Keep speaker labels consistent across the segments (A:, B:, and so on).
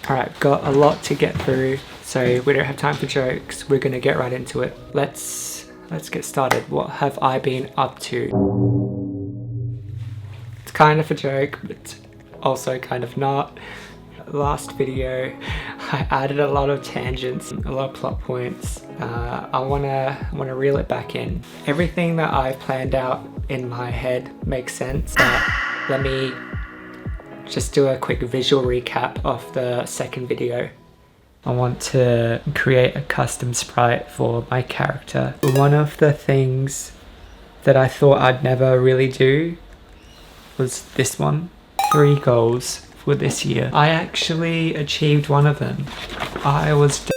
A: Alright, got a lot to get through, so we don't have time for jokes. We're gonna get right into it. Let's get started. What have I been up to? It's kind of a joke, but also kind of not. Last video, I added a lot of tangents, a lot of plot points. I wanna reel it back in. Everything that I've planned out in my head makes sense, but let me just do a quick visual recap of the second video. I want to create a custom sprite for my character. One of the things that I thought I'd never really do was this one. 3 goals for this year. I actually achieved one of them. I was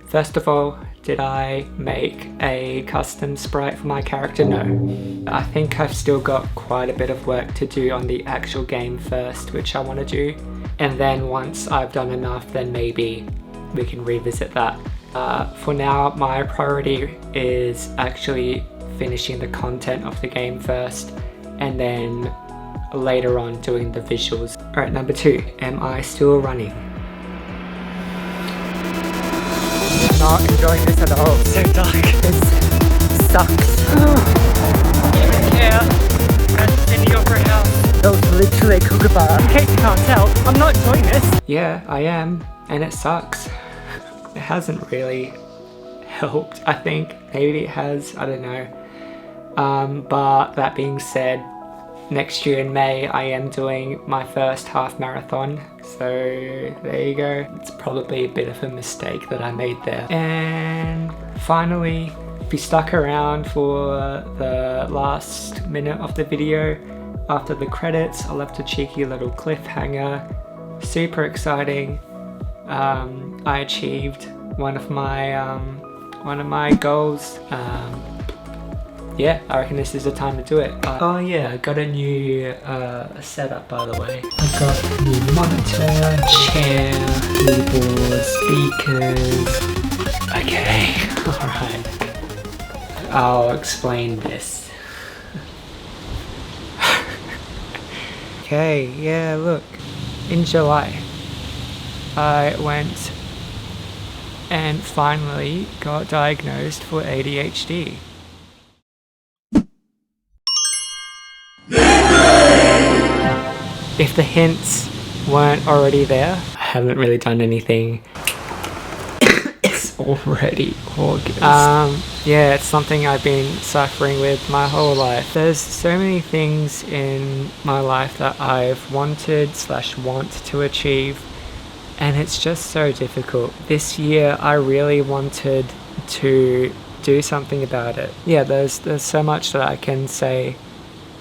A: First of all, did I make a custom sprite for my character? No. I think I've still got quite a bit of work to do on the actual game first, which I want to do. And then once I've done enough, then maybe we can revisit that. For now, my priority is actually finishing the content of the game first, and then later on doing the visuals. Alright, number 2, am I still running? Not enjoying this at all. So dark. This sucks. Even care. That's in the opera house. That was literally a kookaburra. In case you can't tell, I'm not enjoying this. Yeah, I am, and it sucks. It hasn't really helped. I think maybe it has, I don't know. But that being said, next year in May I am doing my first half marathon, so there you go. It's probably a bit of a mistake that I made there. And finally, if you stuck around for the last minute of the video, after the credits, I left a cheeky little cliffhanger. Super exciting. I achieved one of my goals. Yeah, I reckon this is the time to do it. Oh yeah, I got a new setup, by the way. I got a new monitor, chair, keyboard, speakers. Okay, alright. I'll explain this. Okay, yeah, look. In July, I went and finally got diagnosed for ADHD. If the hints weren't already there, I haven't really done anything. It's already August. Yeah, it's something I've been suffering with my whole life. There's so many things in my life that I've want to achieve, and it's just so difficult. This year I really wanted to do something about it. Yeah, there's so much that I can say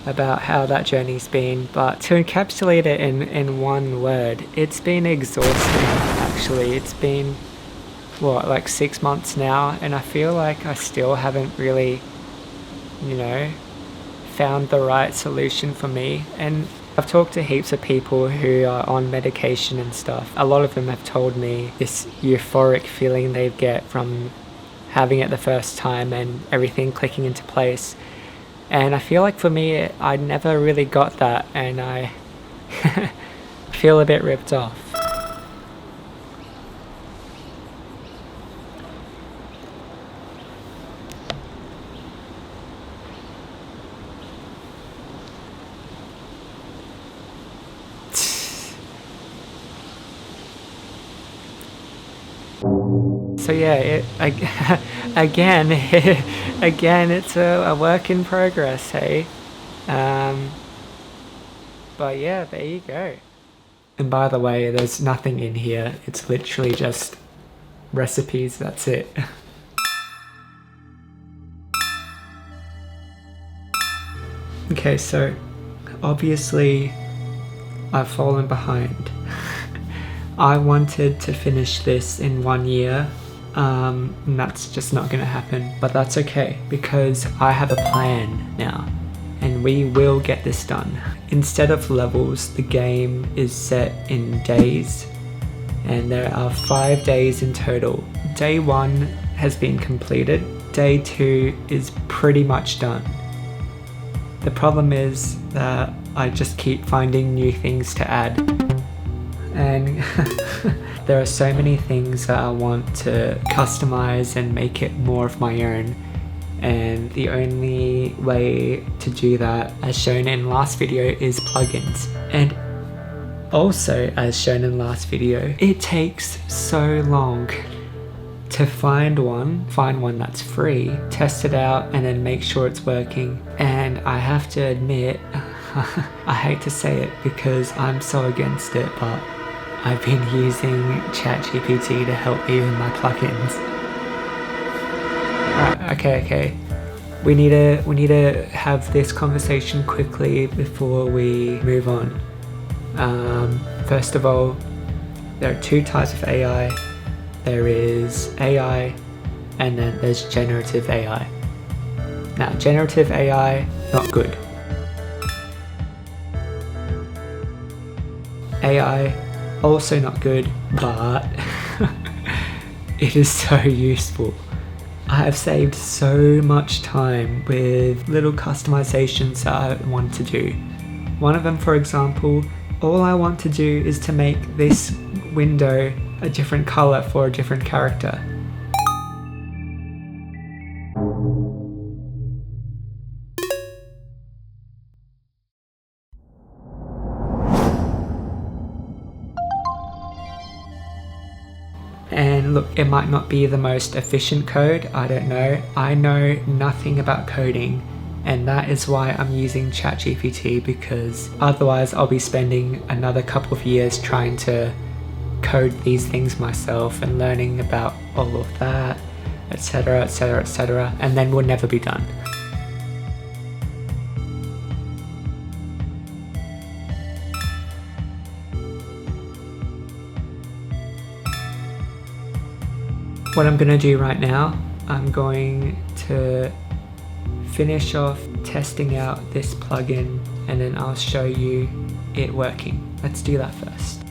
A: about how that journey's been, but to encapsulate it in one word, it's been exhausting actually. It's been, what, like 6 months now, and I feel like I still haven't really, found the right solution for me. And I've talked to heaps of people who are on medication and stuff. A lot of them have told me this euphoric feeling they get from having it the first time and everything clicking into place. And I feel like for me, I never really got that, and I feel a bit ripped off. So yeah, again, it's a work in progress, hey? But yeah, there you go. And by the way, there's nothing in here. It's literally just recipes, that's it. Okay, so obviously I've fallen behind. I wanted to finish this in 1 year, and that's just not gonna happen, but that's okay because I have a plan now and we will get this done. Instead of levels, the game is set in days, and there are 5 days in total. Day 1 has been completed, day 2 is pretty much done. The problem is that I just keep finding new things to add. And there are so many things that I want to customize and make it more of my own. And the only way to do that, as shown in last video, is plugins. And also, as shown in last video, it takes so long to find one that's free, test it out, and then make sure it's working. And I have to admit, I hate to say it because I'm so against it, but I've been using ChatGPT to help me with my plugins. Alright, okay. We need to have this conversation quickly before we move on. First of all, there are two types of AI. There is AI, and then there's generative AI. Now, generative AI, not good. AI, also not good, but it is so useful. I have saved so much time with little customizations that I want to do. One of them, for example, all I want to do is to make this window a different color for a different character. And look, it might not be the most efficient code, I don't know. I know nothing about coding, and that is why I'm using ChatGPT, because otherwise I'll be spending another couple of years trying to code these things myself and learning about all of that, etc, etc, etc, and then we'll never be done. What I'm going to do right now, I'm going to finish off testing out this plugin, and then I'll show you it working. Let's do that first.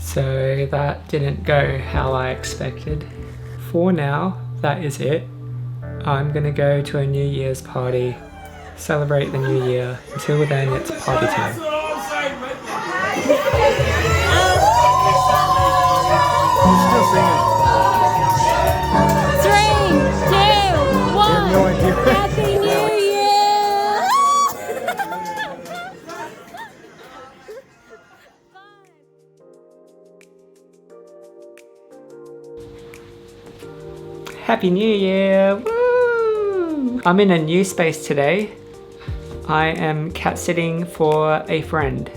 A: So that didn't go how I expected. For now, that is it. I'm gonna go to a New Year's party, celebrate the new year. Until then, it's party time.
B: Still singing. 3, 2, 1. Happy New Year!
A: Happy New Year! Woo! I'm in a new space today. I am cat sitting for a friend.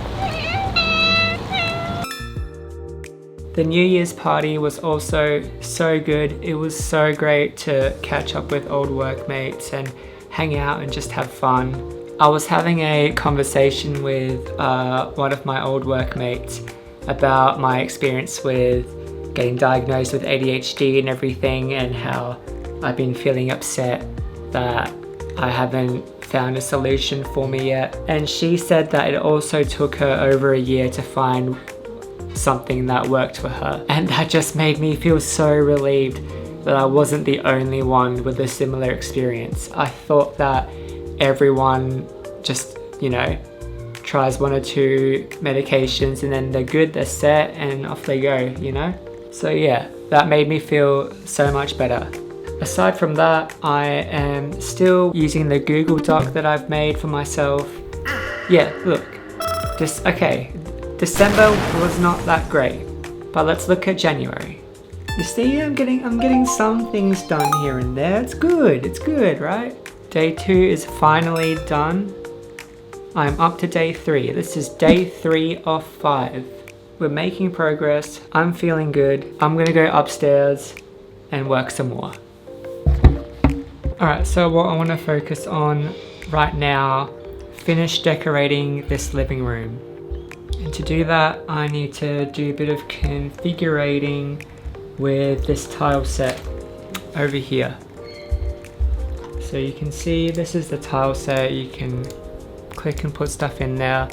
A: The New Year's party was also so good. It was so great to catch up with old workmates and hang out and just have fun. I was having a conversation with one of my old workmates about my experience with getting diagnosed with ADHD and everything, and how I've been feeling upset that I haven't found a solution for me yet. And she said that it also took her over a year to find something that worked for her. And that just made me feel so relieved that I wasn't the only one with a similar experience. I thought that everyone just, you know, tries 1 or 2 medications and then they're good, they're set, and off they go, you know? So yeah, that made me feel so much better. Aside from that, I am still using the Google Doc that I've made for myself. Yeah, look, December was not that great, but let's look at January. You see, I'm getting some things done here and there. It's good, right? Day 2 is finally done. I'm up to day 3. This is day 3 of 5. We're making progress. I'm feeling good. I'm gonna go upstairs and work some more. Alright, so what I want to focus on right now, finish decorating this living room. And to do that, I need to do a bit of configuring with this tile set over here. So you can see this is the tile set. You can click and put stuff in there.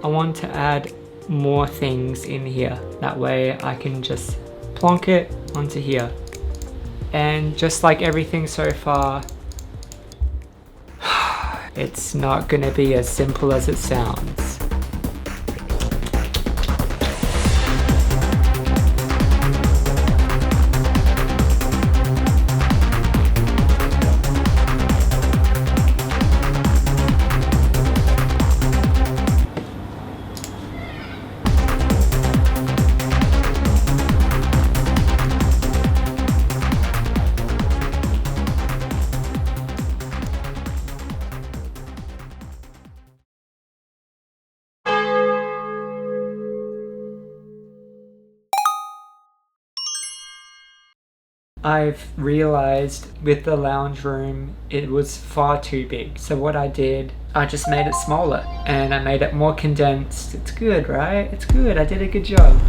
A: I want to add more things in here. That way I can just plonk it onto here. And just like everything so far, it's not gonna be as simple as it sounds. I've realized with the lounge room, it was far too big. So what I did, I just made it smaller and I made it more condensed. It's good, right? It's good. I did a good job.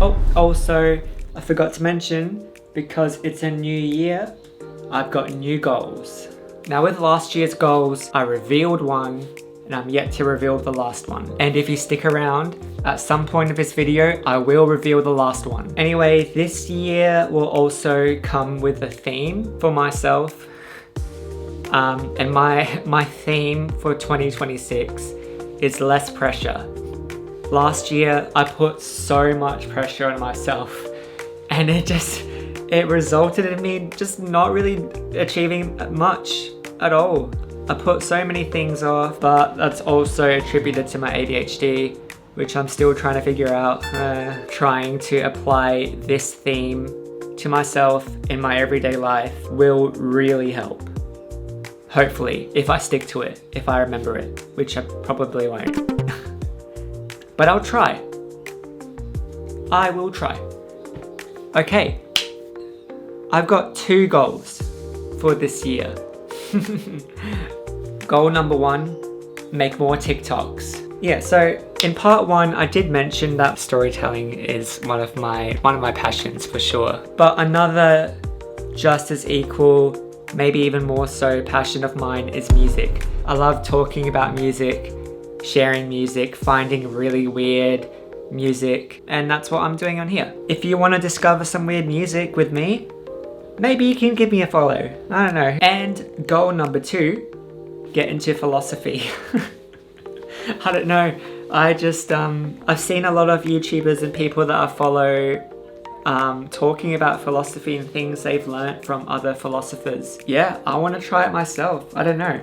A: Oh, also, I forgot to mention, because it's a new year, I've got new goals. Now with last year's goals, I revealed one and I'm yet to reveal the last one. And if you stick around, at some point of this video, I will reveal the last one. Anyway, this year will also come with a theme for myself. And my theme for 2026 is less pressure. Last year, I put so much pressure on myself and it resulted in me just not really achieving much at all. I put so many things off, but that's also attributed to my ADHD, which I'm still trying to figure out. Trying to apply this theme to myself in my everyday life will really help. Hopefully, if I stick to it, if I remember it, which I probably won't. But I'll try. I will try. Okay, I've got 2 goals for this year. Goal number 1, make more TikToks. Yeah, so in part 1, I did mention that storytelling is one of my passions for sure. But another just as equal, maybe even more so, passion of mine is music. I love talking about music, sharing music, finding really weird music, and that's what I'm doing on here. If you want to discover some weird music with me, maybe you can give me a follow. I don't know. And goal number 2, get into philosophy. I don't know. I've seen a lot of YouTubers and people that I follow talking about philosophy and things they've learnt from other philosophers. Yeah, I want to try it myself. I don't know.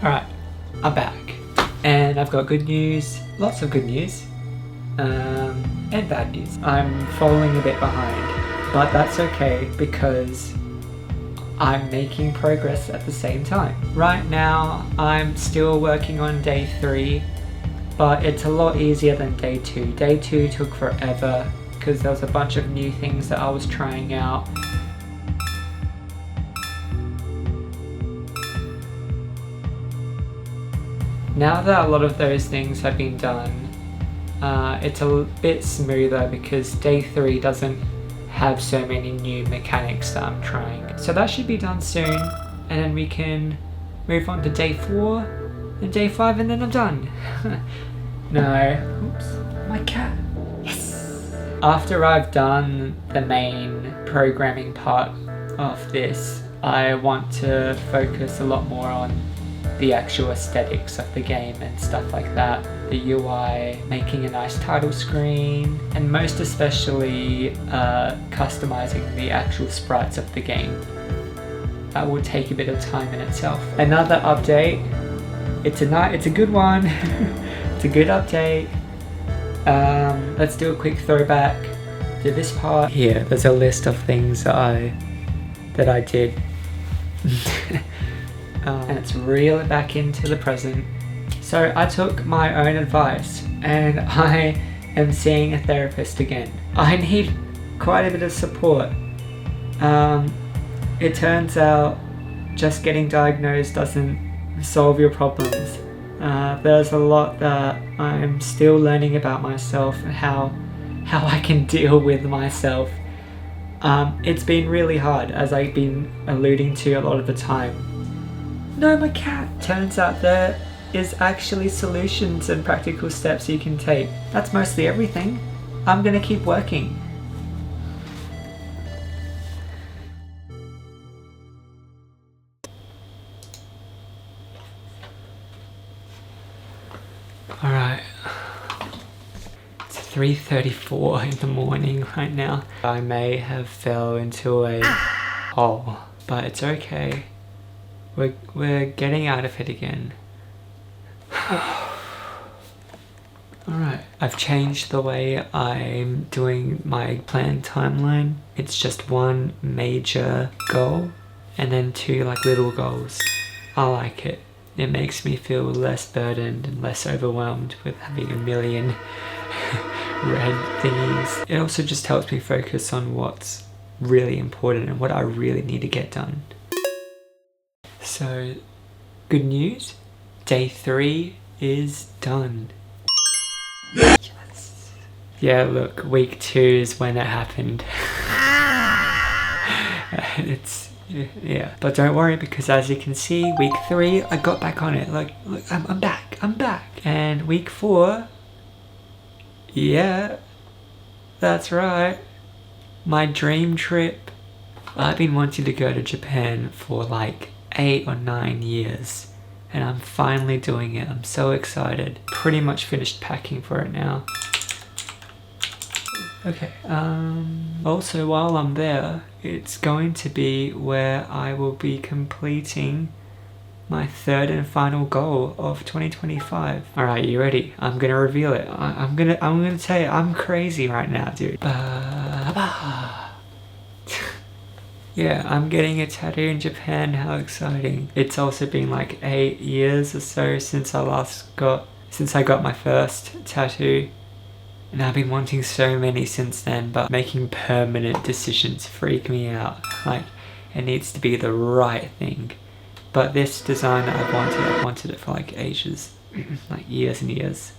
A: Alright, I'm back. And I've got good news, lots of good news, and bad news. I'm falling a bit behind, but that's okay because I'm making progress at the same time. Right now, I'm still working on day 3, but it's a lot easier than day 2. Day 2 took forever because there was a bunch of new things that I was trying out. Now that a lot of those things have been done, it's a bit smoother because day 3 doesn't have so many new mechanics that I'm trying. So that should be done soon, and then we can move on to day 4 and day 5, and then I'm done. No, oops, my cat. Yes! After I've done the main programming part of this, I want to focus a lot more on the actual aesthetics of the game and stuff like that. The UI, making a nice title screen, and most especially customizing the actual sprites of the game. That will take a bit of time in itself. Another update, it's a good one. It's a good update. Let's do a quick throwback to this part. Here, there's a list of things that I did. And let's reel it back into the present. So I took my own advice and I am seeing a therapist again. I need quite a bit of support. It turns out just getting diagnosed doesn't solve your problems. There's a lot that I'm still learning about myself and how I can deal with myself. It's been really hard, as I've been alluding to a lot of the time. No, my cat! Turns out there is actually solutions and practical steps you can take. That's mostly everything. I'm gonna keep working. Alright. It's 3:34 in the morning right now. I may have fell into a hole, but it's okay. We're getting out of it again. Alright, I've changed the way I'm doing my planned timeline. It's just one major goal and then 2 like little goals. I like it. It makes me feel less burdened and less overwhelmed with having a million red thingies. It also just helps me focus on what's really important and what I really need to get done. So, good news, day 3 is done. Yes. Yeah, look, week 2 is when it happened. Yeah, but don't worry, because as you can see, week 3, I got back on it. Look, I'm back. And week 4, yeah, that's right, my dream trip. I've been wanting to go to Japan for like 8 or 9 years, and I'm finally doing it. I'm so excited. Pretty much finished packing for it now. Okay, also while I'm there, it's going to be where I will be completing my 3rd and final goal of 2025. Alright, you ready? I'm gonna reveal it. I'm gonna tell you, I'm crazy right now, dude. Yeah, I'm getting a tattoo in Japan. How exciting. It's also been like 8 years or so since I got my first tattoo. And I've been wanting so many since then, but making permanent decisions freak me out. Like, it needs to be the right thing. But this design I've wanted it for like ages. Like years and years.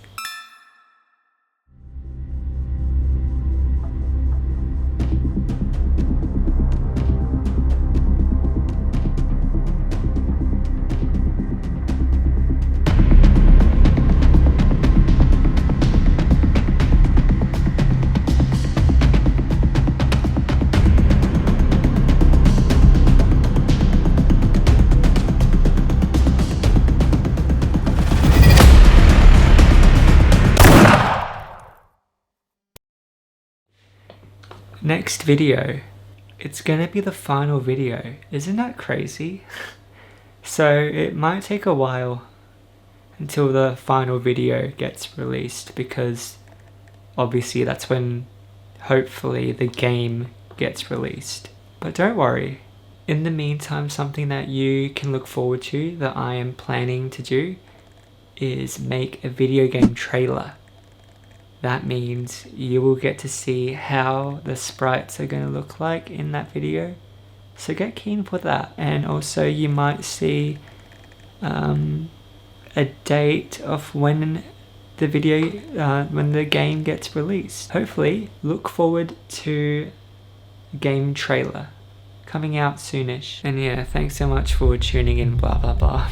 A: Next video, it's gonna be the final video. Isn't that crazy? So it might take a while until the final video gets released, because obviously that's when hopefully the game gets released. But don't worry, in the meantime, something that you can look forward to that I am planning to do is make a video game trailer. That means you will get to see how the sprites are going to look like in that video. So get keen for that. And also you might see a date of when the game gets released. Hopefully, look forward to game trailer coming out soonish. And yeah, thanks so much for tuning in, blah blah blah.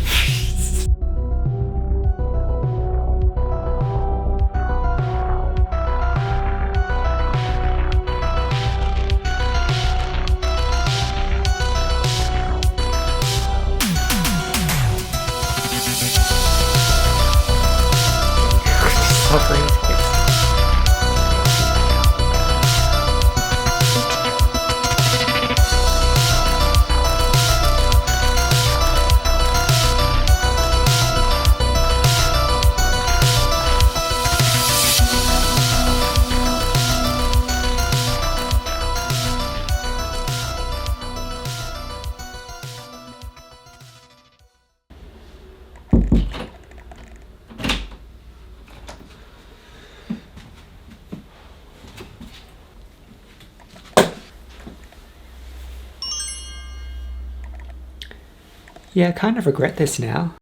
A: Yeah, I kind of regret this now.